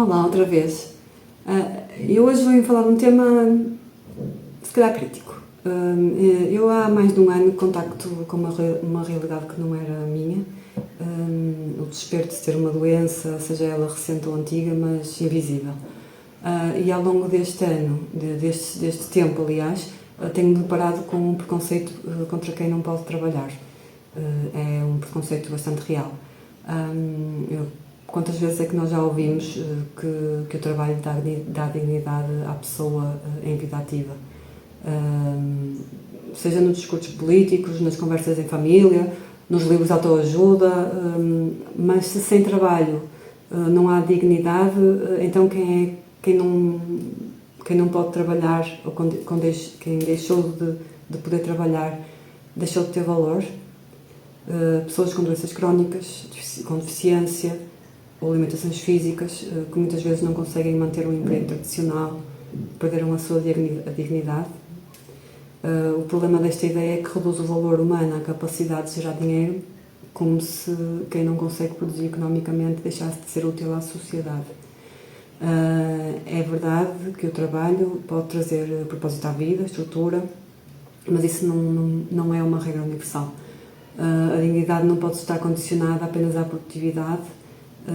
Olá, outra vez. Eu hoje vou falar de um tema, se calhar, crítico. Eu há mais de um ano contacto com uma realidade que não era minha. O desespero de ter uma doença, seja ela recente ou antiga, mas invisível. E ao longo deste ano, deste tempo, aliás, tenho-me deparado com um preconceito contra quem não pode trabalhar. É um preconceito bastante real. Quantas vezes é que nós já ouvimos que o trabalho dá dignidade à pessoa em vida ativa? Seja nos discursos políticos, nas conversas em família, nos livros de autoajuda, mas se sem trabalho não há dignidade, então quem não pode trabalhar, ou quem deixou de poder trabalhar, deixou de ter valor? Pessoas com doenças crónicas, com deficiência ou limitações físicas, que muitas vezes não conseguem manter um emprego tradicional, perderam a sua dignidade. O problema desta ideia é que reduz o valor humano à capacidade de gerar dinheiro, como se quem não consegue produzir economicamente deixasse de ser útil à sociedade. É verdade que o trabalho pode trazer propósito à vida, estrutura, mas isso não é uma regra universal. A dignidade não pode estar condicionada apenas à produtividade,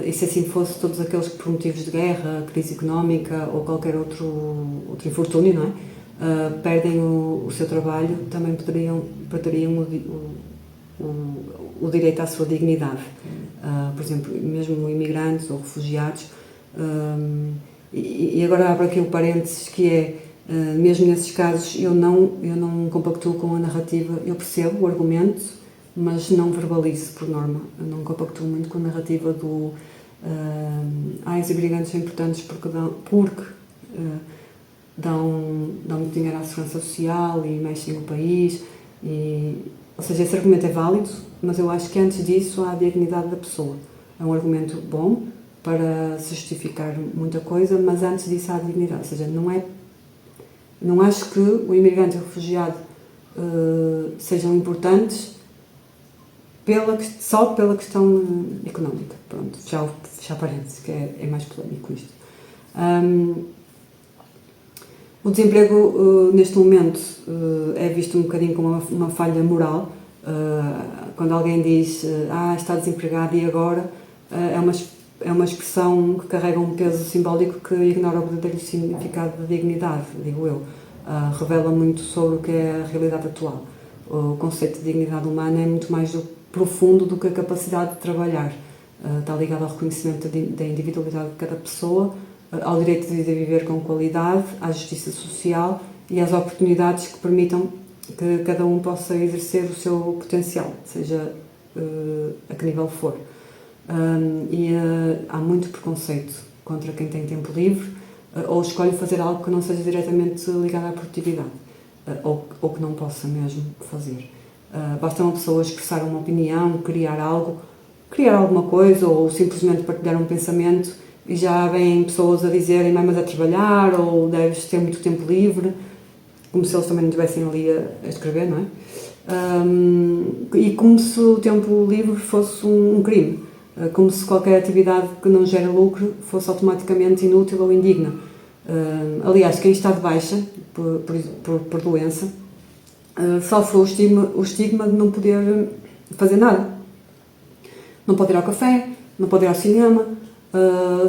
e se assim fosse, todos aqueles que por motivos de guerra, crise económica ou qualquer outro infortúnio, não é? Perdem o seu trabalho, também perderiam o direito à sua dignidade. Por exemplo, mesmo imigrantes ou refugiados. E agora abro aqui um parênteses que é, mesmo nesses casos, eu não compactuo com a narrativa, eu percebo o argumento, mas não verbalizo por norma. Eu não compactuo muito com a narrativa do os imigrantes são importantes porque dão muito dinheiro à segurança social e mexem no país. Ou seja, esse argumento é válido, mas eu acho que antes disso há a dignidade da pessoa. É um argumento bom para se justificar muita coisa, mas antes disso há a dignidade. Ou seja, não acho que o imigrante e o refugiado sejam importantes só pela questão económica. Pronto, já parece que é mais polémico isto. O desemprego, neste momento, é visto um bocadinho como uma falha moral. Quando alguém diz está desempregado e agora, é uma expressão que carrega um peso simbólico que ignora o verdadeiro significado da dignidade, digo eu. Revela muito sobre o que é a realidade atual. O conceito de dignidade humana é muito mais profundo do que a capacidade de trabalhar. Está ligado ao reconhecimento da individualidade de cada pessoa, ao direito de viver com qualidade, à justiça social e às oportunidades que permitam que cada um possa exercer o seu potencial, seja a que nível for. Há muito preconceito contra quem tem tempo livre ou escolhe fazer algo que não seja diretamente ligado à produtividade, ou que não possa mesmo fazer. Basta uma pessoa expressar uma opinião, criar alguma coisa ou simplesmente partilhar um pensamento e já vêm pessoas a dizerem mas a trabalhar ou deves ter muito tempo livre, como se eles também não estivessem ali a escrever, não é? E como se o tempo livre fosse um crime, como se qualquer atividade que não gera lucro fosse automaticamente inútil ou indigna. Aliás, quem está de baixa por doença sofre o estigma de não poder fazer nada. Não pode ir ao café, não pode ir ao cinema,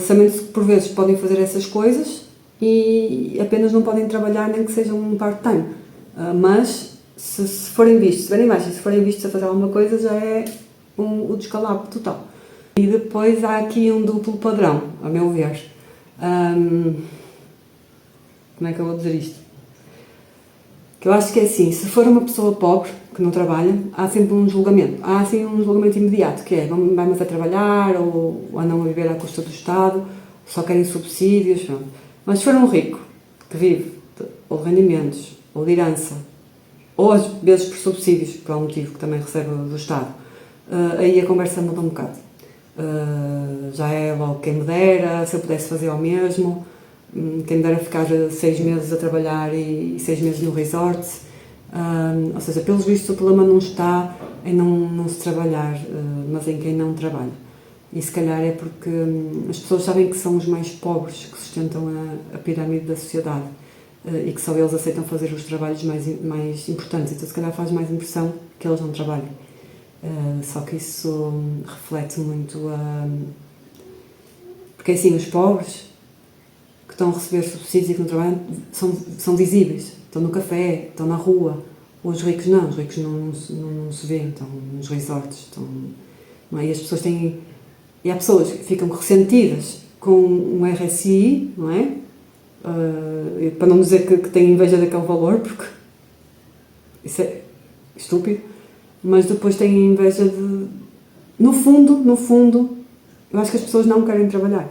sabendo que por vezes podem fazer essas coisas e apenas não podem trabalhar, nem que seja um part-time. Mas se forem vistos, se forem vistos a fazer alguma coisa, já é o descalabro total. E depois há aqui um duplo padrão, a meu ver. Como é que eu vou dizer isto? Que eu acho que é assim, se for uma pessoa pobre, que não trabalha, há sempre um julgamento. Há assim um julgamento imediato, que é, vai-me a trabalhar, ou andam a viver à custa do Estado, só querem subsídios, pronto. Mas se for um rico, que vive ou de rendimentos, ou de herança, ou às vezes por subsídios, por algum motivo que também recebe do Estado, aí a conversa muda um bocado. Já é logo quem me dera, se eu pudesse fazer ao mesmo, quem me dera ficar 6 meses a trabalhar e 6 meses no resort. Ou seja, pelos vistos o problema não está em não se trabalhar, mas em quem não trabalha. E se calhar é porque as pessoas sabem que são os mais pobres que sustentam a pirâmide da sociedade e que só eles aceitam fazer os trabalhos mais importantes, então se calhar faz mais impressão que eles não trabalhem. Só que isso reflete muito porque assim, os pobres que estão a receber subsídios e que não trabalham são visíveis, estão no café, estão na rua. Os ricos não se vêem, estão nos resorts, não é? E as pessoas têm... E há pessoas que ficam ressentidas com um RSI, não é? Para não dizer que têm inveja daquele valor, porque isso é estúpido, mas depois têm inveja de... No fundo, eu acho que as pessoas não querem trabalhar,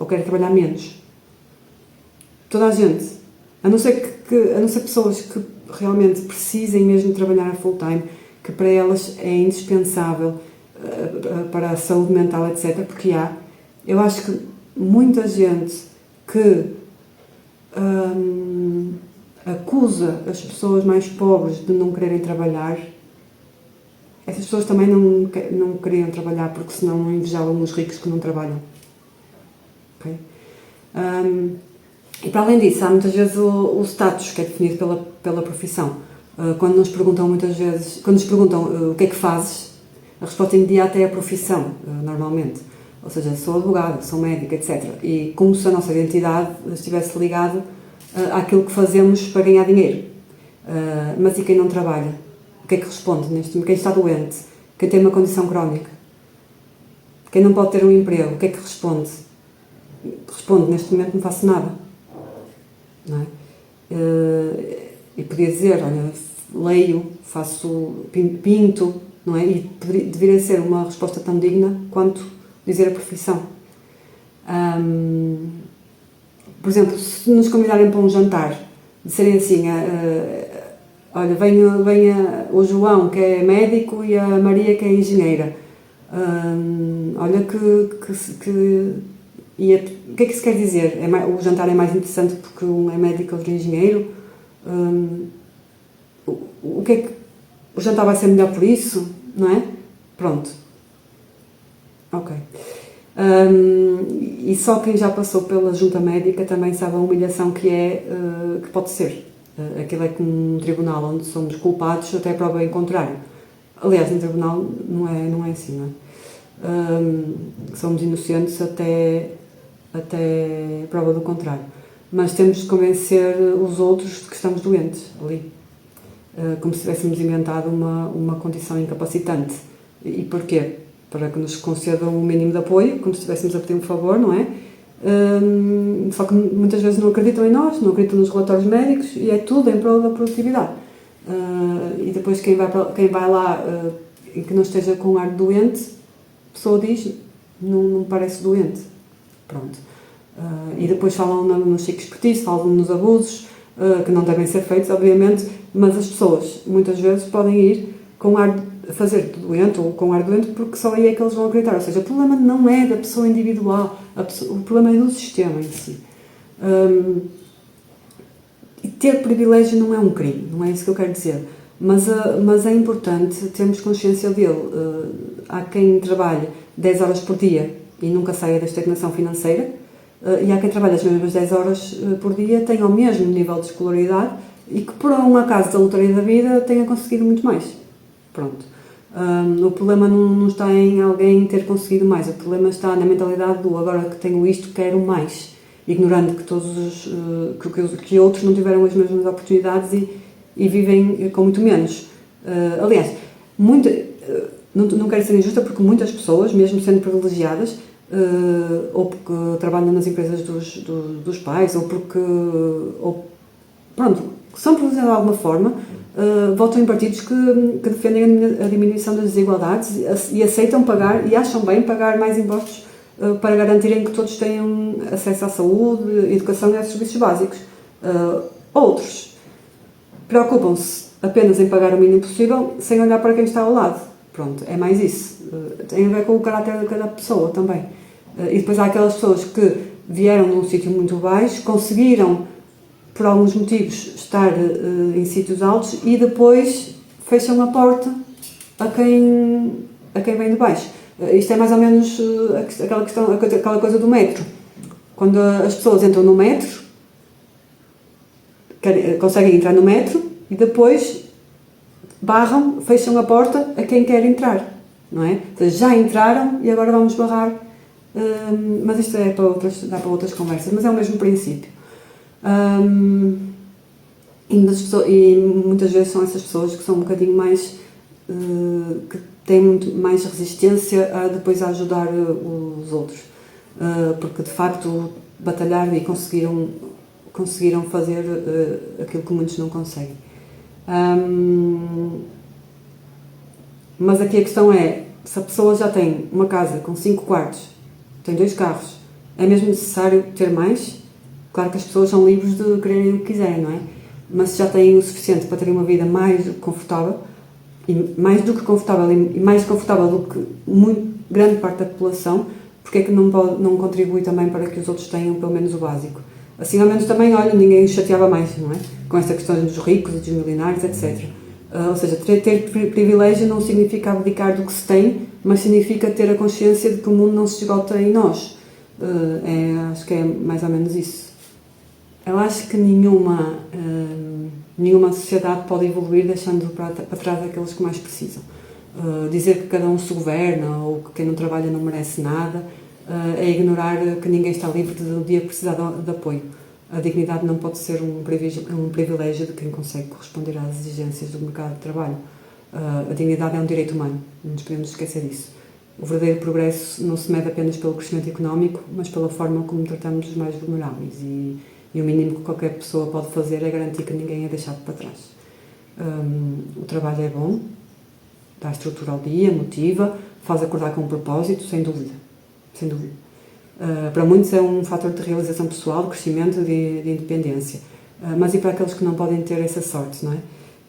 ou querem trabalhar menos. Toda a gente, a não ser pessoas que realmente precisem mesmo trabalhar a full time, que para elas é indispensável para a saúde mental, etc., porque eu acho que muita gente que acusa as pessoas mais pobres de não quererem trabalhar, essas pessoas também não queriam trabalhar porque senão não invejavam os ricos que não trabalham. Okay? E para além disso, há muitas vezes o status que é definido pela profissão. Quando nos perguntam muitas vezes, quando nos perguntam o que é que fazes, a resposta imediata é a profissão, normalmente. Ou seja, sou advogada, sou médica, etc. E como se a nossa identidade estivesse ligado àquilo que fazemos para ganhar dinheiro. Mas e quem não trabalha? O que é que responde neste momento? Quem está doente? Quem tem uma condição crónica? Quem não pode ter um emprego? O que é que responde? Responde, neste momento não faço nada. Não é? E podia dizer, olha, leio, faço, pinto, não é? E deveria ser uma resposta tão digna quanto dizer a profissão. Por exemplo, se nos convidarem para um jantar, disserem assim, olha, venha o João que é médico e a Maria que é engenheira. Olha o que é que isso quer dizer? O jantar é mais interessante porque um é médico e outro é engenheiro? O que é que o jantar vai ser melhor por isso? Não é? Pronto. Ok. E só quem já passou pela junta médica também sabe a humilhação que pode ser. Aquilo é como um tribunal onde somos culpados até a prova em contrário. Aliás, no tribunal não é assim, não é? Somos inocentes até prova do contrário. Mas temos de convencer os outros de que estamos doentes ali. Como se tivéssemos inventado uma condição incapacitante. E porquê? Para que nos concedam o mínimo de apoio, como se estivéssemos a pedir um favor, não é? Só que muitas vezes não acreditam em nós, não acreditam nos relatórios médicos e é tudo em prol da produtividade. E depois quem vai lá e que não esteja com ar de doente, a pessoa diz, não parece doente. Pronto. E depois falam nos chiques petis, falam nos abusos, que não devem ser feitos, obviamente, mas as pessoas muitas vezes podem ir com ar fazer doente ou com ar doente porque só aí é que eles vão acreditar. Ou seja, o problema não é da pessoa individual, o problema é do sistema em si. E ter privilégio não é um crime, não é isso que eu quero dizer, mas é importante termos consciência dele. Há quem trabalhe 10 horas por dia e nunca saia da estagnação financeira, e há quem trabalhe as mesmas 10 horas por dia, tenha o mesmo nível de escolaridade e que por um acaso da lotaria da vida tenha conseguido muito mais. Pronto. O problema não está em alguém ter conseguido mais, o problema está na mentalidade do agora que tenho isto, quero mais, ignorando que que outros não tiveram as mesmas oportunidades e vivem com muito menos. Aliás, não quero ser injusta porque muitas pessoas, mesmo sendo privilegiadas, ou porque trabalham nas empresas dos pais, ou porque são privilegiadas de alguma forma, votam em partidos que defendem a diminuição das desigualdades e aceitam pagar e acham bem pagar mais impostos para garantirem que todos tenham acesso à saúde, educação e aos serviços básicos. Outros preocupam-se apenas em pagar o mínimo possível sem olhar para quem está ao lado. Pronto, é mais isso. Tem a ver com o caráter de cada pessoa também. E depois há aquelas pessoas que vieram de um sítio muito baixo, conseguiram por alguns motivos estar em sítios altos e depois fecham a porta a quem vem de baixo. Isto é mais ou menos aquela coisa do metro. Quando as pessoas entram no metro, conseguem entrar no metro e depois barram, fecham a porta a quem quer entrar, não é? Então, já entraram e agora vamos barrar. Mas isto dá para outras conversas, mas é o mesmo princípio. E muitas vezes são essas pessoas que são um bocadinho mais, que têm muito mais resistência a depois ajudar os outros, porque de facto batalharam e conseguiram fazer aquilo que muitos não conseguem. Mas aqui a questão é, se a pessoa já tem uma casa com 5 quartos, tem 2 carros, é mesmo necessário ter mais? Claro que as pessoas são livres de quererem o que quiserem, não é? Mas se já têm o suficiente para terem uma vida mais confortável, e mais do que confortável, e mais confortável do que grande parte da população, porque é que não contribui também para que os outros tenham pelo menos o básico? Assim, ao menos também, olha, ninguém chateava mais, não é? Com esta questão dos ricos e dos milionários, etc. Ou seja, ter privilégio não significa abdicar do que se tem, mas significa ter a consciência de que o mundo não se esgota em nós. Acho que é mais ou menos isso. Eu acho que nenhuma sociedade pode evoluir deixando para trás aqueles que mais precisam. Dizer que cada um se governa ou que quem não trabalha não merece nada é ignorar que ninguém está livre de um dia precisar de apoio. A dignidade não pode ser um privilégio de quem consegue corresponder às exigências do mercado de trabalho. A dignidade é um direito humano, não nos podemos esquecer disso. O verdadeiro progresso não se mede apenas pelo crescimento económico, mas pela forma como tratamos os mais vulneráveis. E o mínimo que qualquer pessoa pode fazer é garantir que ninguém é deixado para trás. O trabalho é bom, dá estrutura ao dia, motiva, faz acordar com um propósito, sem dúvida. Sem dúvida. Para muitos é um fator de realização pessoal, de crescimento, de independência. Mas e para aqueles que não podem ter essa sorte, não é?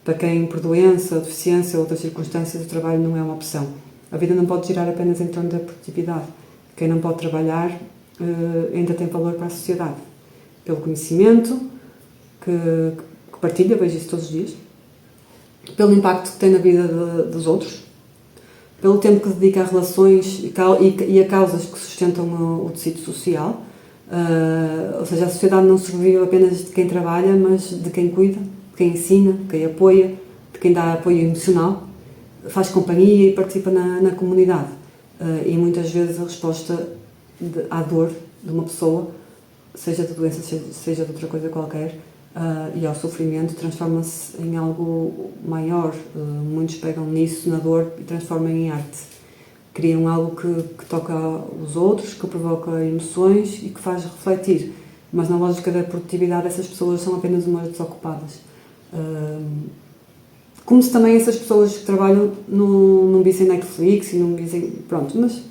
Para quem, por doença, deficiência ou outras circunstâncias, o trabalho não é uma opção. A vida não pode girar apenas em torno da produtividade. Quem não pode trabalhar ainda tem valor para a sociedade. Pelo conhecimento que partilha, vejo isso todos os dias, pelo impacto que tem na vida dos outros, pelo tempo que dedica a relações e a causas que sustentam o tecido social. Ou seja, a sociedade não sobrevive apenas de quem trabalha, mas de quem cuida, de quem ensina, de quem apoia, de quem dá apoio emocional, faz companhia e participa na comunidade. E muitas vezes a resposta à dor de uma pessoa, seja de doença, seja de outra coisa qualquer, e ao sofrimento, transforma-se em algo maior. Muitos pegam nisso, na dor, e transformam em arte. Criam algo que toca os outros, que provoca emoções e que faz refletir. Mas na lógica da produtividade, essas pessoas são apenas umas desocupadas. Como se também essas pessoas que trabalham não vissem Netflix e não vissem... Pronto, mas...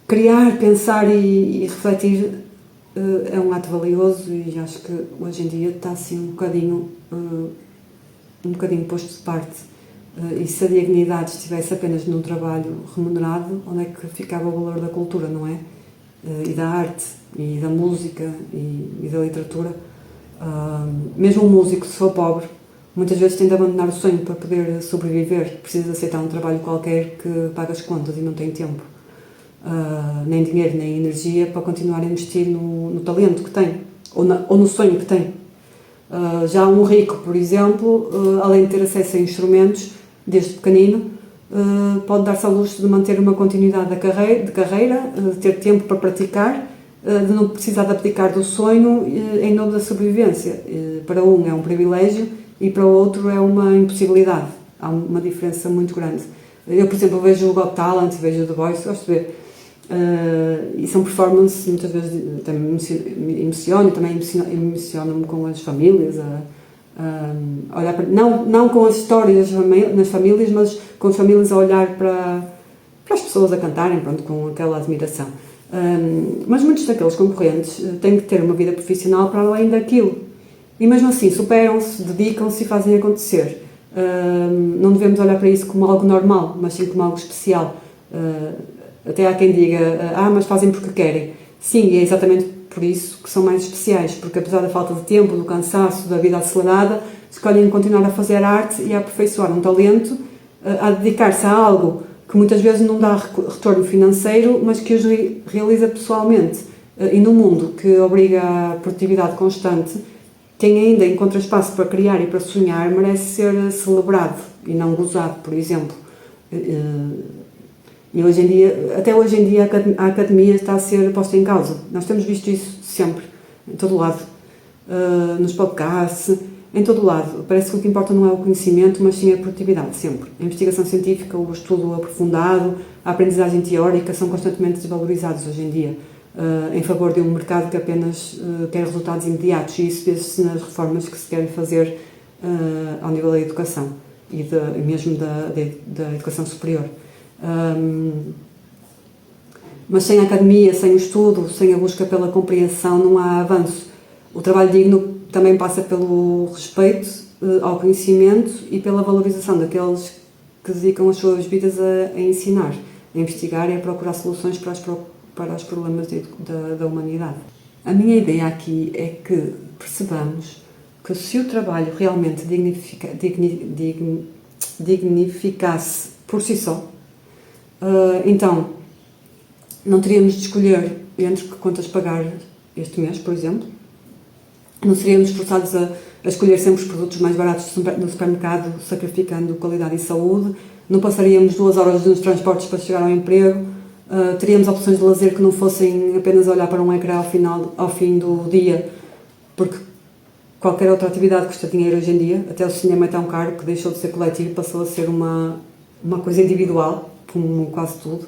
criar, pensar e refletir é um ato valioso e acho que hoje em dia está assim um bocadinho posto de parte. E se a dignidade estivesse apenas num trabalho remunerado, onde é que ficava o valor da cultura, não é? E da arte, e da música, e da literatura. Mesmo um músico, se for pobre, muitas vezes tem de abandonar o sonho para poder sobreviver. Precisa de aceitar um trabalho qualquer que paga as contas e não tem tempo. Nem dinheiro, nem energia para continuar a investir no talento que tem, ou no sonho que tem. Já um rico, por exemplo, além de ter acesso a instrumentos, desde pequenino, pode dar-se ao luxo de manter uma continuidade de carreira, de ter tempo para praticar, de não precisar de abdicar do sonho em nome da sobrevivência. Para um é um privilégio e para o outro é uma impossibilidade. Há uma diferença muito grande. Eu, por exemplo, vejo o Got Talent, vejo o The Voice, gosto de ver. E são performances, muitas vezes também me emocionam, também emocionam-me com as famílias, olhar para, não com as histórias nas famílias, mas com as famílias a olhar para as pessoas a cantarem, pronto, com aquela admiração. Mas muitos daqueles concorrentes têm que ter uma vida profissional para além daquilo. E mesmo assim superam-se, dedicam-se e fazem acontecer. Não devemos olhar para isso como algo normal, mas sim como algo especial. Até há quem diga, mas fazem porque querem. Sim, e é exatamente por isso que são mais especiais, porque apesar da falta de tempo, do cansaço, da vida acelerada, escolhem continuar a fazer arte e a aperfeiçoar um talento a dedicar-se a algo que muitas vezes não dá retorno financeiro, mas que os realiza pessoalmente. E no mundo que obriga à produtividade constante, quem ainda encontra espaço para criar e para sonhar merece ser celebrado e não gozado, por exemplo. E hoje em dia, até hoje em dia, a academia está a ser posta em causa. Nós temos visto isso sempre, em todo lado. Nos podcasts, em todo lado. Parece que o que importa não é o conhecimento, mas sim a produtividade, sempre. A investigação científica, o estudo aprofundado, a aprendizagem teórica são constantemente desvalorizados hoje em dia, em favor de um mercado que apenas quer resultados imediatos, e isso vê-se nas reformas que se querem fazer ao nível da educação e mesmo da educação superior. Mas sem a academia, sem o estudo, sem a busca pela compreensão, não há avanço. O trabalho digno também passa pelo respeito ao conhecimento e pela valorização daqueles que dedicam as suas vidas a ensinar, a investigar e a procurar soluções para os problemas da humanidade. A minha ideia aqui é que percebamos que se o trabalho realmente dignificasse por si só, então não teríamos de escolher entre que contas pagar este mês, por exemplo. Não seríamos forçados a escolher sempre os produtos mais baratos no supermercado, sacrificando qualidade e saúde. Não passaríamos 2 horas nos transportes para chegar ao emprego. Teríamos opções de lazer que não fossem apenas olhar para um ecrã ao fim do dia, porque qualquer outra atividade custa dinheiro hoje em dia. Até o cinema é tão caro que deixou de ser coletivo e passou a ser uma coisa individual, como quase tudo.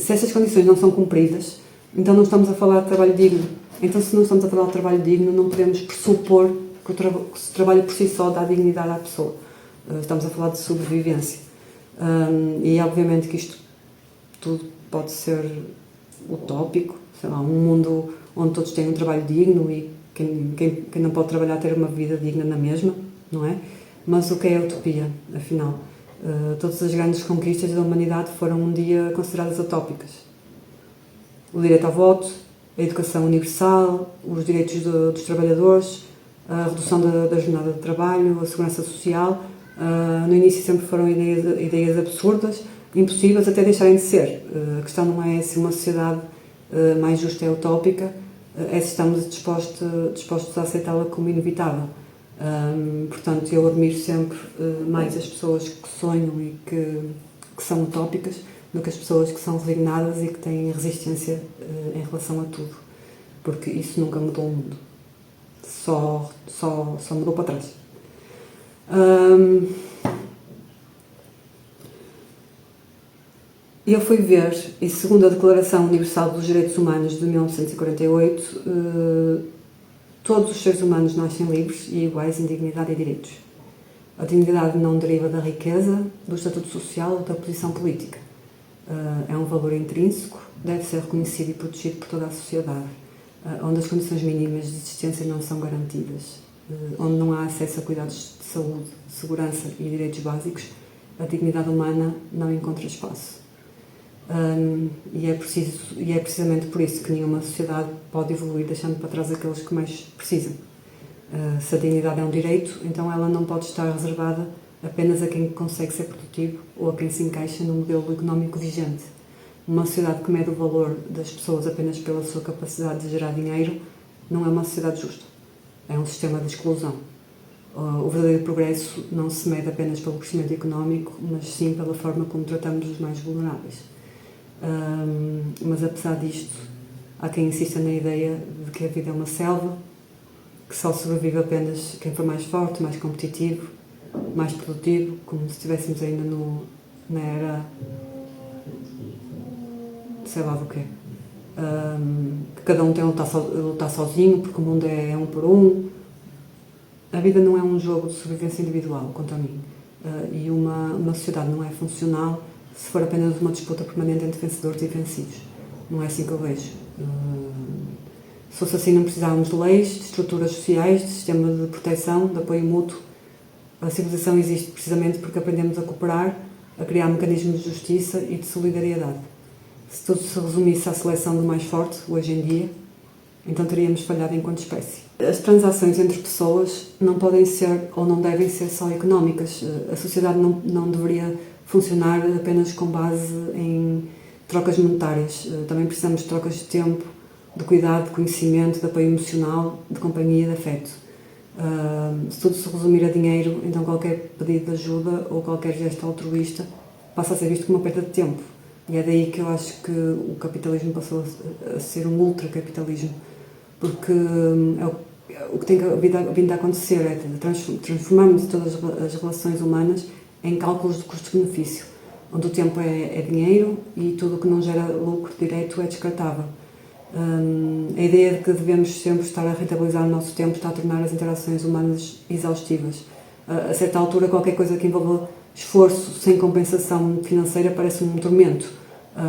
Se estas condições não são cumpridas, então não estamos a falar de trabalho digno. Então, se não estamos a falar de trabalho digno, não podemos pressupor que o trabalho por si só dá dignidade à pessoa. Estamos a falar de sobrevivência. E obviamente que isto tudo pode ser utópico, sei lá, um mundo onde todos têm um trabalho digno e quem não pode trabalhar ter uma vida digna na mesma, não é? Mas o que é a utopia, afinal? Todas as grandes conquistas da humanidade foram um dia consideradas utópicas. O direito ao voto, a educação universal, os direitos dos trabalhadores, a redução da jornada de trabalho, a segurança social. No início sempre foram ideias absurdas, impossíveis até deixarem de ser. A questão não é se uma sociedade mais justa é utópica, é se estamos dispostos a aceitá-la como inevitável. Portanto, eu admiro sempre mais as pessoas que sonham e que são utópicas do que as pessoas que são resignadas e que têm resistência em relação a tudo, porque isso nunca mudou o mundo, só mudou para trás. Eu fui ver, e segundo a Declaração Universal dos Direitos Humanos de 1948, todos os seres humanos nascem livres e iguais em dignidade e direitos. A dignidade não deriva da riqueza, do estatuto social ou da posição política. É um valor intrínseco, deve ser reconhecido e protegido por toda a sociedade, onde as condições mínimas de existência não são garantidas, onde não há acesso a cuidados de saúde, segurança e direitos básicos, a dignidade humana não encontra espaço. E é precisamente por isso que nenhuma sociedade pode evoluir deixando para trás aqueles que mais precisam. Se a dignidade é um direito, então ela não pode estar reservada apenas a quem consegue ser produtivo ou a quem se encaixa no modelo económico vigente. Uma sociedade que mede o valor das pessoas apenas pela sua capacidade de gerar dinheiro não é uma sociedade justa. É um sistema de exclusão. O verdadeiro progresso não se mede apenas pelo crescimento económico, mas sim pela forma como tratamos os mais vulneráveis. Mas apesar disto, há quem insista na ideia de que a vida é uma selva, que só sobrevive apenas quem for mais forte, mais competitivo, mais produtivo, como se estivéssemos ainda na era, sei lá do quê. Que cada um tem a lutar sozinho, porque o mundo é um por um. A vida não é um jogo de sobrevivência individual, quanto a mim. E uma sociedade não é funcional se for apenas uma disputa permanente entre vencedores e vencidos. Não é assim que eu vejo. Se fosse assim, não precisávamos de leis, de estruturas sociais, de sistema de proteção, de apoio mútuo. A civilização existe precisamente porque aprendemos a cooperar, a criar mecanismos de justiça e de solidariedade. Se tudo se resumisse à seleção do mais forte, hoje em dia, Então teríamos falhado enquanto espécie. As transações entre pessoas não podem ser ou não devem ser só económicas. A sociedade não deveria funcionar apenas com base em trocas monetárias. Também precisamos de trocas de tempo, de cuidado, de conhecimento, de apoio emocional, de companhia e de afeto. Se tudo se resumir a dinheiro, então qualquer pedido de ajuda ou qualquer gesto altruísta passa a ser visto como uma perda de tempo. E é daí que eu acho que o capitalismo passou a ser um ultracapitalismo, porque o que tem vindo a acontecer é transformarmos todas as relações humanas em cálculos de custo-benefício, onde o tempo é dinheiro e tudo o que não gera lucro direto é descartável. A ideia de que devemos sempre estar a rentabilizar o nosso tempo está a tornar as interações humanas exaustivas. A certa altura, qualquer coisa que envolva esforço sem compensação financeira parece um tormento,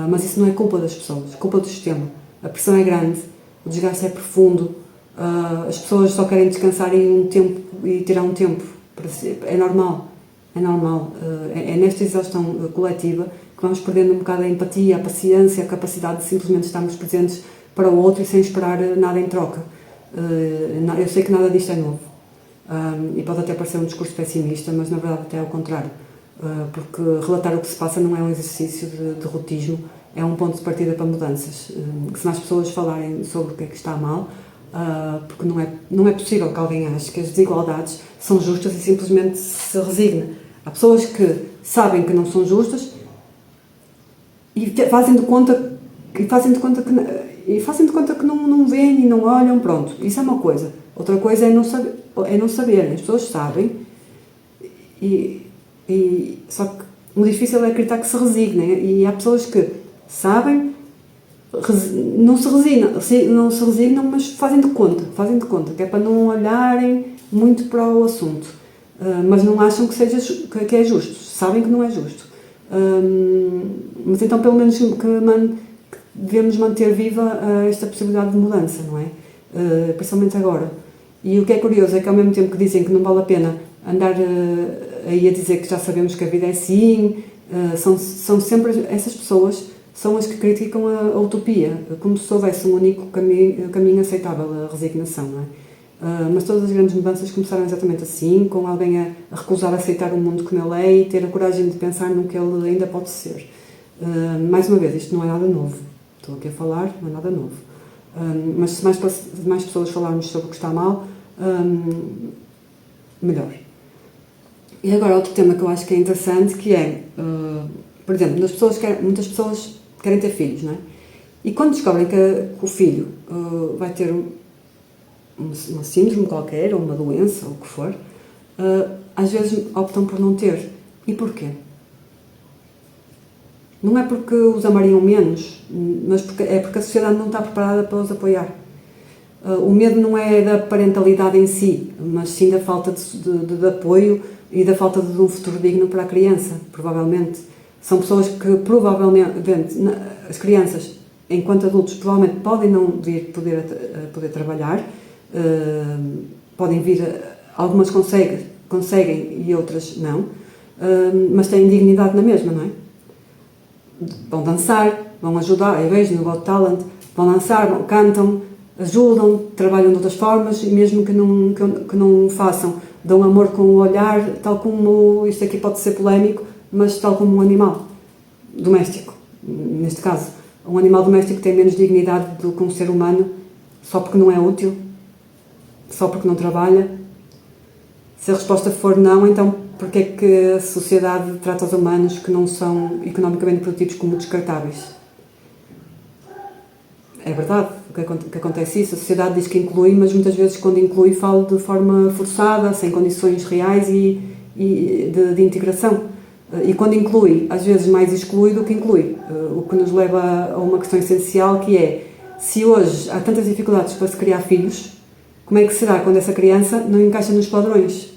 mas isso não é culpa das pessoas, é culpa do sistema. A pressão é grande, o desgaste é profundo, as pessoas só querem descansar em um tempo e tirar um tempo para si. É normal. É nesta exaustão coletiva que vamos perdendo um bocado a empatia, a paciência, a capacidade de simplesmente estarmos presentes para o outro e sem esperar nada em troca. Eu sei que nada disto é novo, e pode até parecer um discurso pessimista, mas na verdade até é o contrário, porque relatar o que se passa não é um exercício de derrotismo, é um ponto de partida para mudanças. Se mais pessoas falarem sobre o que é que está mal, porque não é possível que alguém ache que as desigualdades são justas e simplesmente se resigne. Há pessoas que sabem que não são justas e fazem de conta que não veem e não olham, pronto. Isso é uma coisa. Outra coisa é não saberem. As pessoas sabem só que o difícil é acreditar que se resignem. E há pessoas que sabem, não se resignam, mas fazem de conta, que é para não olharem muito para o assunto. Mas não acham que é justo. Sabem que não é justo. Mas então pelo menos que devemos manter viva esta possibilidade de mudança, não é? Principalmente agora. E o que é curioso é que ao mesmo tempo que dizem que não vale a pena andar aí a dizer que já sabemos que a vida é assim, são sempre essas pessoas são as que criticam a utopia, como se houvesse um único caminho aceitável, a resignação, não é? Mas todas as grandes mudanças começaram exatamente assim, com alguém a recusar aceitar o mundo como ele é e ter a coragem de pensar no que ele ainda pode ser. Mais uma vez, isto não é nada novo. Estou aqui a falar, não é nada novo. Mas se mais pessoas falarmos sobre o que está mal, melhor. E agora outro tema que eu acho que é interessante, que é, por exemplo, muitas pessoas querem ter filhos, não é? E quando descobrem que o filho vai ter uma síndrome qualquer, ou uma doença, ou o que for, às vezes optam por não ter. E porquê? Não é porque os amariam menos, mas porque a sociedade não está preparada para os apoiar. O medo não é da parentalidade em si, mas sim da falta de apoio e da falta de um futuro digno para a criança, provavelmente. São pessoas que provavelmente, as crianças, enquanto adultos, provavelmente podem não vir poder trabalhar, podem vir, algumas conseguem e outras não, mas têm dignidade na mesma, não é? Vão dançar, vão ajudar, eu vejo no Got Talent, vão dançar, cantam, ajudam, trabalham de outras formas e mesmo que não façam, dão amor com o olhar, tal como, isto aqui pode ser polémico, mas tal como um animal doméstico, neste caso. Um animal doméstico tem menos dignidade do que um ser humano só porque não é útil, só porque não trabalha. Se a resposta for não, então porque é que a sociedade trata os humanos que não são economicamente produtivos como descartáveis? É verdade que acontece isso. A sociedade diz que inclui, mas muitas vezes quando inclui fala de forma forçada, sem condições reais e de integração. E quando inclui, às vezes mais exclui do que inclui. O que nos leva a uma questão essencial, que é, se hoje há tantas dificuldades para se criar filhos, como é que será quando essa criança não encaixa nos padrões?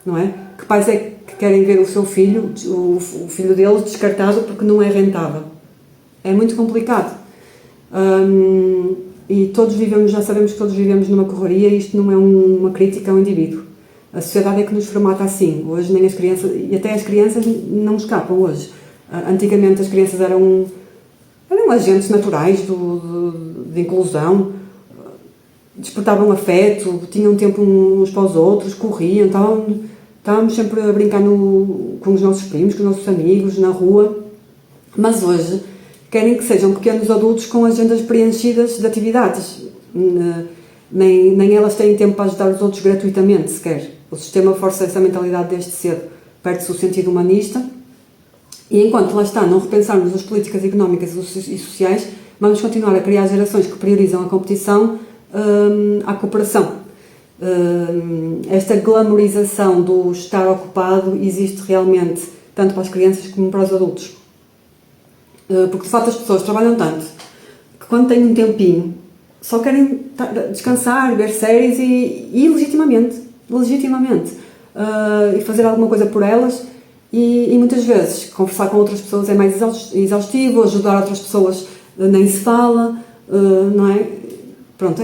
Não é? Que pais é que querem ver o seu filho, o filho deles, descartado porque não é rentável? É muito complicado. E já sabemos que todos vivemos numa correria, e isto não é uma crítica ao indivíduo. A sociedade é que nos formata assim. Hoje nem as crianças, e até as crianças não escapam hoje. Antigamente as crianças eram agentes naturais de inclusão. despertavam afeto, tinham tempo uns para os outros, corriam, estávamos sempre a brincar com os nossos primos, com os nossos amigos, na rua. Mas hoje querem que sejam pequenos adultos com agendas preenchidas de atividades. Nem elas têm tempo para ajudar os outros gratuitamente, sequer. O sistema força essa mentalidade desde cedo. Perde-se o sentido humanista. E enquanto lá está, não repensarmos as políticas económicas e sociais, vamos continuar a criar gerações que priorizam a competição à cooperação. Esta glamorização do estar ocupado existe realmente tanto para as crianças como para os adultos. Porque de facto as pessoas trabalham tanto que quando têm um tempinho só querem descansar, ver séries e legitimamente e fazer alguma coisa por elas e muitas vezes conversar com outras pessoas é mais exaustivo, ajudar outras pessoas nem se fala, não é? Pronto,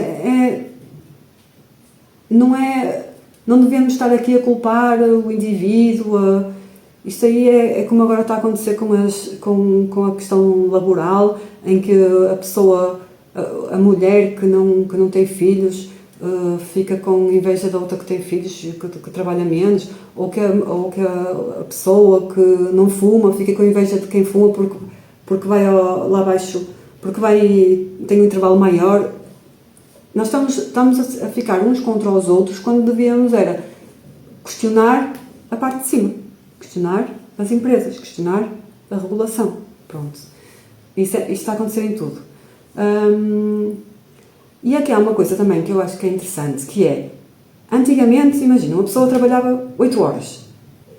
não devemos estar aqui a culpar o indivíduo. Isto aí é como agora está a acontecer com a questão laboral, em que a pessoa, a mulher que não tem filhos, fica com inveja da outra que tem filhos, que trabalha menos, ou que a pessoa que não fuma fica com inveja de quem fuma porque vai lá abaixo, tem um intervalo maior. Nós estamos a ficar uns contra os outros quando devíamos era questionar a parte de cima, questionar as empresas, questionar a regulação. Pronto. Isto está a acontecer em tudo. E aqui há uma coisa também que eu acho que é interessante, que é, antigamente, imagina, uma pessoa trabalhava 8 horas,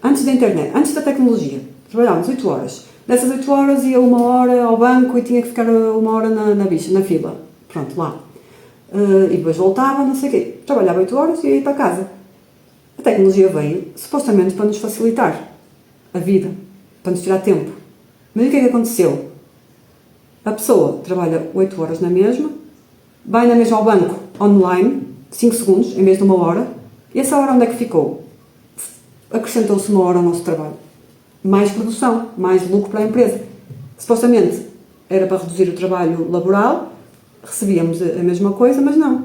antes da internet, antes da tecnologia, trabalhávamos 8 horas. Dessas 8 horas ia 1 hora ao banco e tinha que ficar 1 hora na fila. Pronto, lá. E depois voltava, não sei o quê. Trabalhava 8 horas e ia para casa. A tecnologia veio, supostamente, para nos facilitar a vida, para nos tirar tempo. Mas o que é que aconteceu? A pessoa trabalha 8 horas na mesma, vai na mesma ao banco, online, 5 segundos, em vez de 1 hora, e essa hora onde é que ficou? Acrescentou-se 1 hora ao nosso trabalho. Mais produção, mais lucro para a empresa. Supostamente era para reduzir o trabalho laboral, recebíamos a mesma coisa, mas não.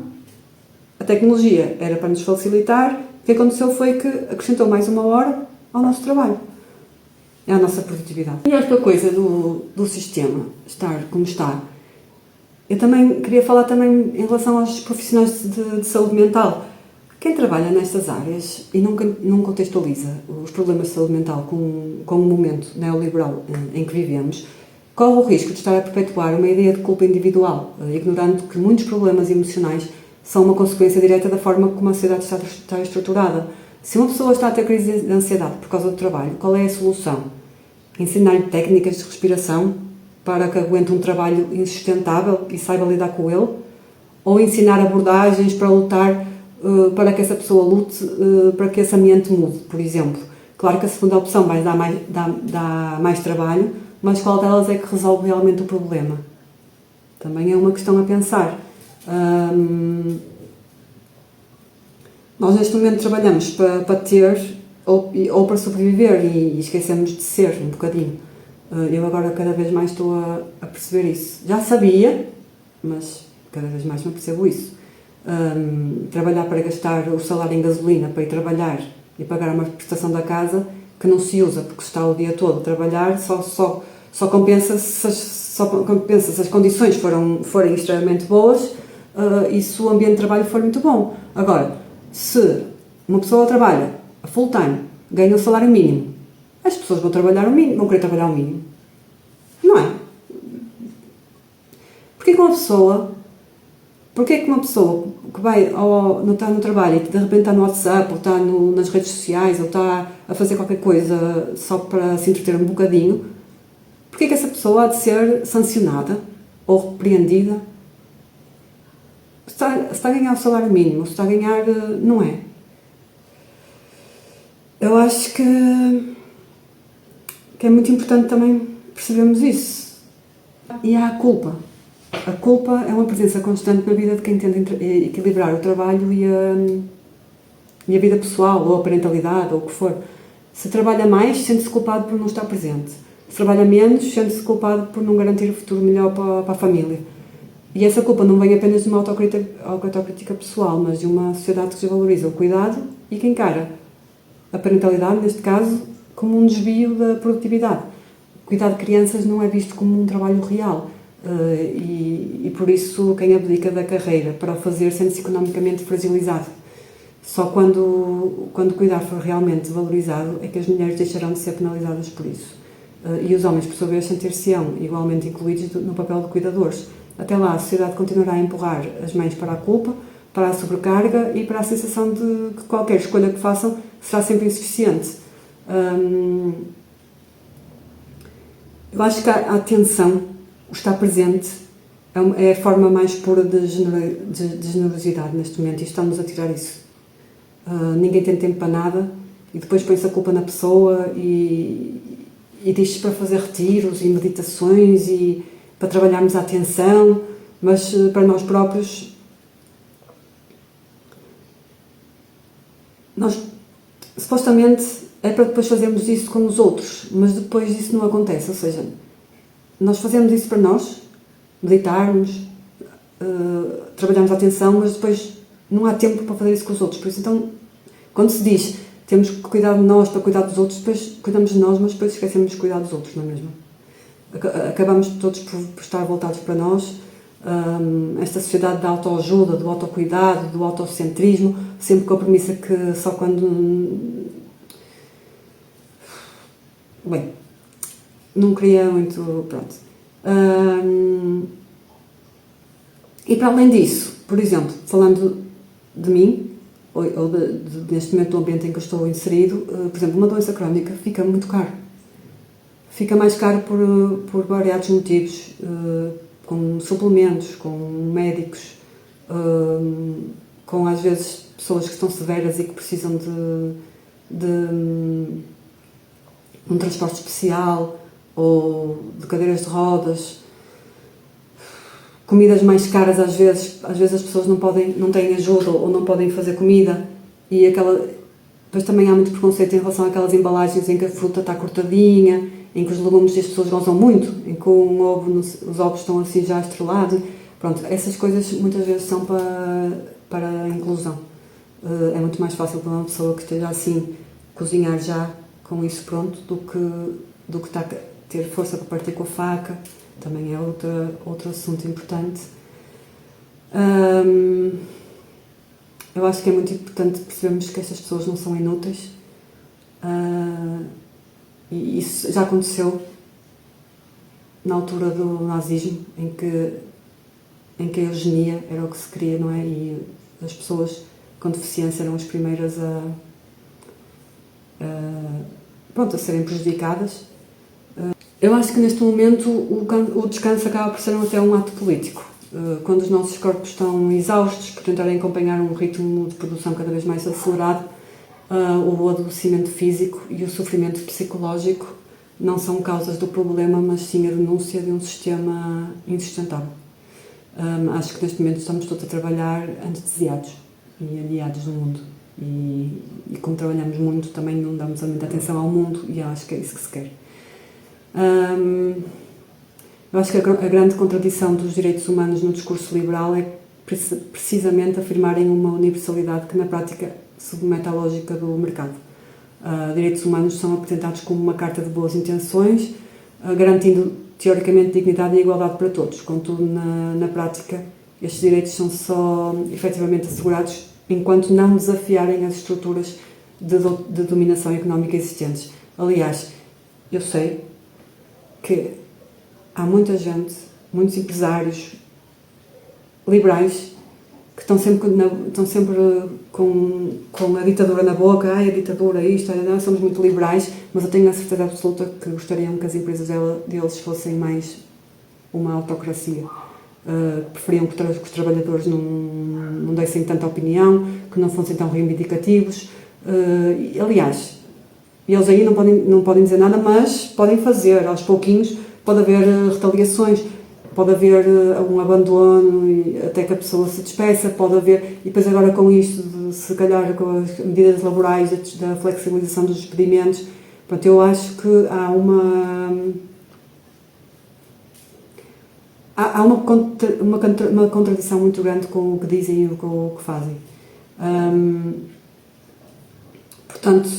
A tecnologia era para nos facilitar, o que aconteceu foi que acrescentou mais 1 hora ao nosso trabalho. É a nossa produtividade. E esta coisa do sistema estar como está, eu também queria falar também em relação aos profissionais de saúde mental. Quem trabalha nestas áreas e não contextualiza os problemas de saúde mental com o momento neoliberal em que vivemos, corre o risco de estar a perpetuar uma ideia de culpa individual, ignorando que muitos problemas emocionais são uma consequência direta da forma como a sociedade está estruturada. Se uma pessoa está a ter crise de ansiedade por causa do trabalho, qual é a solução? Ensinar-lhe técnicas de respiração para que aguente um trabalho insustentável e saiba lidar com ele? Ou ensinar abordagens para lutar para que essa pessoa lute, para que esse ambiente mude, por exemplo? Claro que a segunda opção vai dar mais trabalho, mas qual delas é que resolve realmente o problema? Também é uma questão a pensar. Nós neste momento trabalhamos para ter ou para sobreviver e esquecemos de ser um bocadinho. Eu agora cada vez mais estou a perceber isso. Já sabia, mas cada vez mais me percebo isso. Trabalhar para gastar o salário em gasolina para ir trabalhar e pagar uma prestação da casa que não se usa porque se está o dia todo a trabalhar, só compensa se as condições forem extremamente boas e se o ambiente de trabalho for muito bom. Agora, se uma pessoa trabalha a full time, ganha o salário mínimo, as pessoas vão trabalhar o mínimo, vão querer trabalhar o mínimo. Não é? Porquê que uma pessoa que não está no trabalho e que de repente está no WhatsApp ou está nas redes sociais ou está a fazer qualquer coisa só para se entreter um bocadinho, porquê que essa pessoa há de ser sancionada ou repreendida? Se está a ganhar o salário mínimo, se está a ganhar... não é? Eu acho que é muito importante também percebermos isso. E há a culpa. A culpa é uma presença constante na vida de quem tenta equilibrar o trabalho e a vida pessoal, ou a parentalidade, ou o que for. Se trabalha mais, sente-se culpado por não estar presente. Se trabalha menos, sente-se culpado por não garantir um futuro melhor para a família. E essa culpa não vem apenas de uma autocrítica pessoal, mas de uma sociedade que desvaloriza o cuidado e que encara a parentalidade, neste caso, como um desvio da produtividade. O cuidado de crianças não é visto como um trabalho real e por isso quem abdica da carreira para o fazer sente-se economicamente fragilizado. Só quando o cuidar for realmente valorizado é que as mulheres deixarão de ser penalizadas por isso. E os homens, por sua vez, sentir-se-ão igualmente incluídos no papel de cuidadores. Até lá, a sociedade continuará a empurrar as mães para a culpa, para a sobrecarga e para a sensação de que qualquer escolha que façam será sempre insuficiente. Eu acho que a atenção, o estar presente, é a forma mais pura de generosidade neste momento e estamos a tirar isso. Ninguém tem tempo para nada e depois põe-se a culpa na pessoa e diz-se para fazer retiros e meditações e para trabalharmos a atenção, mas para nós próprios nós supostamente é para depois fazermos isso com os outros, mas depois isso não acontece, ou seja, nós fazemos isso para nós, meditarmos, trabalharmos a atenção, mas depois não há tempo para fazer isso com os outros. Por isso, então, quando se diz temos que cuidar de nós para cuidar dos outros, depois cuidamos de nós, mas depois esquecemos de cuidar dos outros, não é mesmo? Acabamos todos por estar voltados para nós. Esta sociedade da autoajuda, do autocuidado, do autocentrismo, sempre com a premissa que só quando... Bem, não queria muito... Pronto. E para além disso, por exemplo, falando de mim, ou neste momento do ambiente em que eu estou inserido, por exemplo, uma doença crónica fica muito caro. Fica mais caro por variados motivos, com suplementos, com médicos, com às vezes pessoas que estão severas e que precisam de um transporte especial ou de cadeiras de rodas. Comidas mais caras às vezes as pessoas não têm ajuda ou não podem fazer comida e depois também há muito preconceito em relação àquelas embalagens em que a fruta está cortadinha, em que os legumes as pessoas gozam muito, em que os ovos estão assim já estrelados. Pronto, essas coisas muitas vezes são para a inclusão. É muito mais fácil para uma pessoa que esteja assim cozinhar já com isso pronto do que estar a ter força para partir com a faca. Também é outro assunto importante. Eu acho que é muito importante percebermos que estas pessoas não são inúteis. E isso já aconteceu na altura do nazismo, em que a eugenia era o que se queria, não é? E as pessoas com deficiência eram as primeiras a serem prejudicadas. Eu acho que neste momento o descanso acaba por ser até um ato político. Quando os nossos corpos estão exaustos por tentarem acompanhar um ritmo de produção cada vez mais acelerado, o adoecimento físico e o sofrimento psicológico não são causas do problema, mas sim a denúncia de um sistema insustentável. Acho que neste momento estamos todos a trabalhar anestesiados e aliados do mundo. E como trabalhamos muito, também não damos muita atenção ao mundo e acho que é isso que se quer. Eu acho que a grande contradição dos direitos humanos no discurso liberal é precisamente afirmarem uma universalidade que na prática submete à lógica do mercado. Direitos humanos são apresentados como uma carta de boas intenções, garantindo teoricamente dignidade e igualdade para todos. Contudo, na prática, estes direitos são só efetivamente assegurados enquanto não desafiarem as estruturas de dominação económica existentes. Aliás, eu sei que há muita gente, muitos empresários liberais que estão sempre com a ditadura na boca. A ditadura, isto, nós somos muito liberais, mas eu tenho a certeza absoluta que gostariam que as empresas deles fossem mais uma autocracia. Preferiam que os trabalhadores não dessem tanta opinião, que não fossem tão reivindicativos. Aliás, eles aí não podem dizer nada, mas podem fazer, aos pouquinhos, pode haver retaliações, pode haver um abandono e até que a pessoa se despeça, pode haver, e depois agora com isto, se calhar com as medidas laborais, da flexibilização dos despedimentos, pronto, eu acho que há há uma contradição muito grande com o que dizem e com o que fazem. Portanto,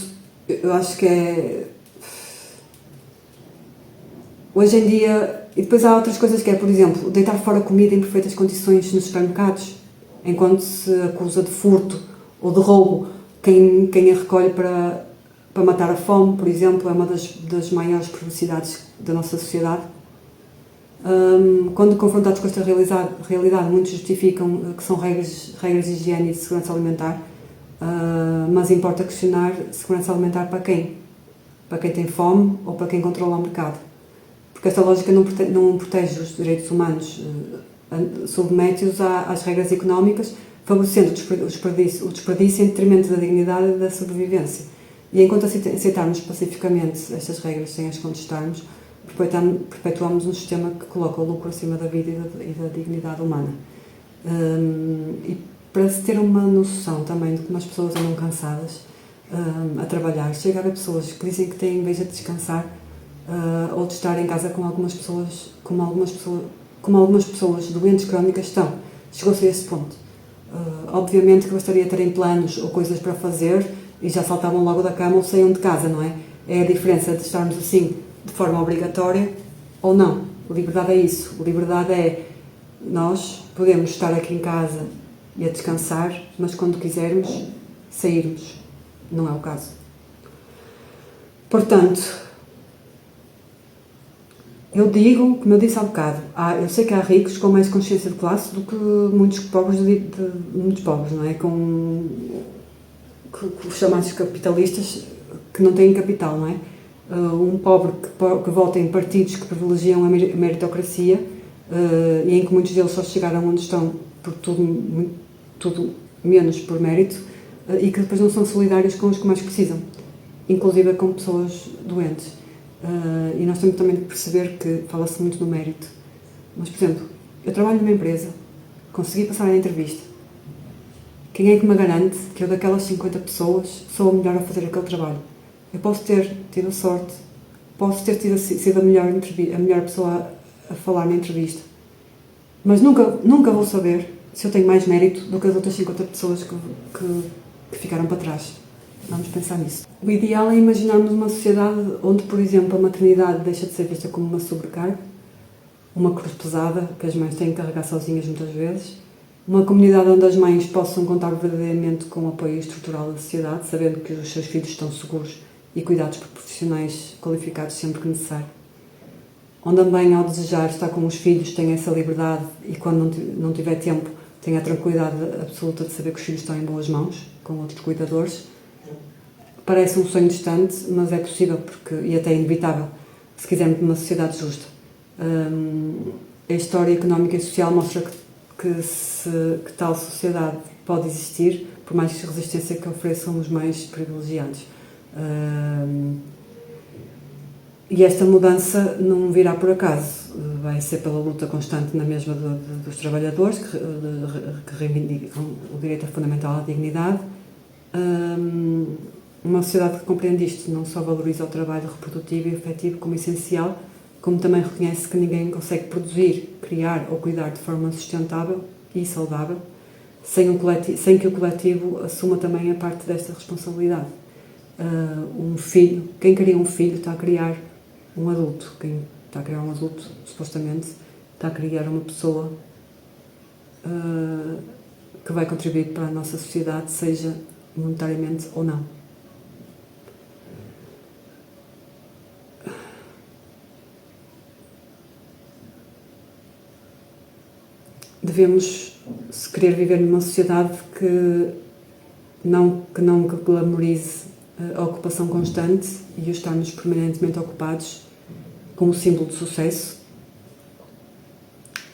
eu acho que hoje em dia, e depois há outras coisas que por exemplo, deitar fora comida em perfeitas condições nos supermercados, enquanto se acusa de furto ou de roubo quem a recolhe para matar a fome, por exemplo, é uma das maiores perversidades da nossa sociedade. Quando confrontados com esta realidade, muitos justificam que são regras de higiene e de segurança alimentar, mas importa questionar segurança alimentar para quem? Para quem tem fome ou para quem controla o mercado? Porque esta lógica não protege os direitos humanos, submete-os às regras económicas, favorecendo o desperdício em detrimento da dignidade e da sobrevivência. E enquanto aceitarmos pacificamente estas regras sem as contestarmos, perpetuamos um sistema que coloca o lucro acima da vida e da dignidade humana. E para se ter uma noção também de como as pessoas andam cansadas a trabalhar, chega a haver pessoas que dizem que têm inveja de descansar ou de estar em casa como algumas pessoas doentes crónicas estão. Chegou-se a esse ponto. Obviamente que bastaria terem planos ou coisas para fazer e já saltavam logo da cama ou saíam de casa, não é? É a diferença de estarmos assim de forma obrigatória ou não. Liberdade é isso. Liberdade é nós podemos estar aqui em casa e a descansar, mas quando quisermos sairmos. Não é o caso. Portanto, eu digo, como eu disse há bocado, eu sei que há ricos com mais consciência de classe do que muitos pobres, não é? Com os chamados capitalistas que não têm capital, não é? Um pobre que vota em partidos que privilegiam a meritocracia e em que muitos deles só chegaram onde estão por tudo menos por mérito e que depois não são solidários com os que mais precisam, inclusive com pessoas doentes. E nós temos também de perceber que fala-se muito no mérito. Mas, por exemplo, eu trabalho numa empresa, consegui passar a entrevista. Quem é que me garante que eu daquelas 50 pessoas sou a melhor a fazer aquele trabalho? Eu posso ter tido sorte, posso ter sido a melhor pessoa a falar na entrevista, mas nunca vou saber se eu tenho mais mérito do que as outras 50 pessoas que ficaram para trás. Vamos pensar nisso. O ideal é imaginarmos uma sociedade onde, por exemplo, a maternidade deixa de ser vista como uma sobrecarga, uma cruz pesada que as mães têm que carregar sozinhas muitas vezes, uma comunidade onde as mães possam contar verdadeiramente com o apoio estrutural da sociedade, sabendo que os seus filhos estão seguros e cuidados por profissionais qualificados sempre que necessário. Onde a mãe, ao desejar estar com os filhos, tem essa liberdade e, quando não tiver tempo, tem a tranquilidade absoluta de saber que os filhos estão em boas mãos, com outros cuidadores. Parece um sonho distante, mas é possível e até inevitável, se quisermos uma sociedade justa. A história económica e social mostra que tal sociedade pode existir, por mais resistência que ofereçam os mais privilegiados. E esta mudança não virá por acaso, vai ser pela luta constante na mesma dos trabalhadores que reivindicam o direito fundamental à dignidade. Uma sociedade que compreende isto não só valoriza o trabalho reprodutivo e efetivo como essencial, como também reconhece que ninguém consegue produzir, criar ou cuidar de forma sustentável e saudável sem que o coletivo assuma também a parte desta responsabilidade. Quem cria um filho está a criar um adulto. Quem está a criar um adulto, supostamente, está a criar uma pessoa que vai contribuir para a nossa sociedade, seja monetariamente ou não. Devemos, se querer viver numa sociedade que não glamorize a ocupação constante e o estarmos permanentemente ocupados como símbolo de sucesso,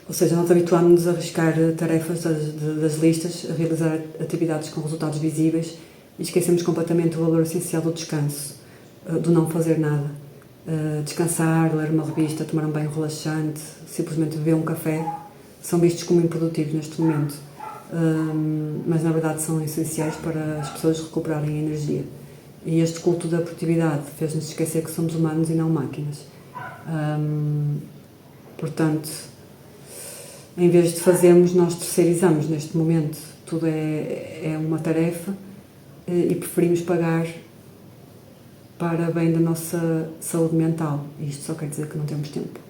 ou seja, nós habituámos-nos a arriscar tarefas das listas, a realizar atividades com resultados visíveis e esquecemos completamente o valor essencial do descanso, do não fazer nada. Descansar, ler uma revista, tomar um banho relaxante, simplesmente beber um café, são vistos como improdutivos neste momento, mas na verdade são essenciais para as pessoas recuperarem a energia. E este culto da produtividade fez-nos esquecer que somos humanos e não máquinas. Portanto, em vez de fazermos, nós terceirizamos neste momento. Tudo é uma tarefa e preferimos pagar para bem da nossa saúde mental. E isto só quer dizer que não temos tempo.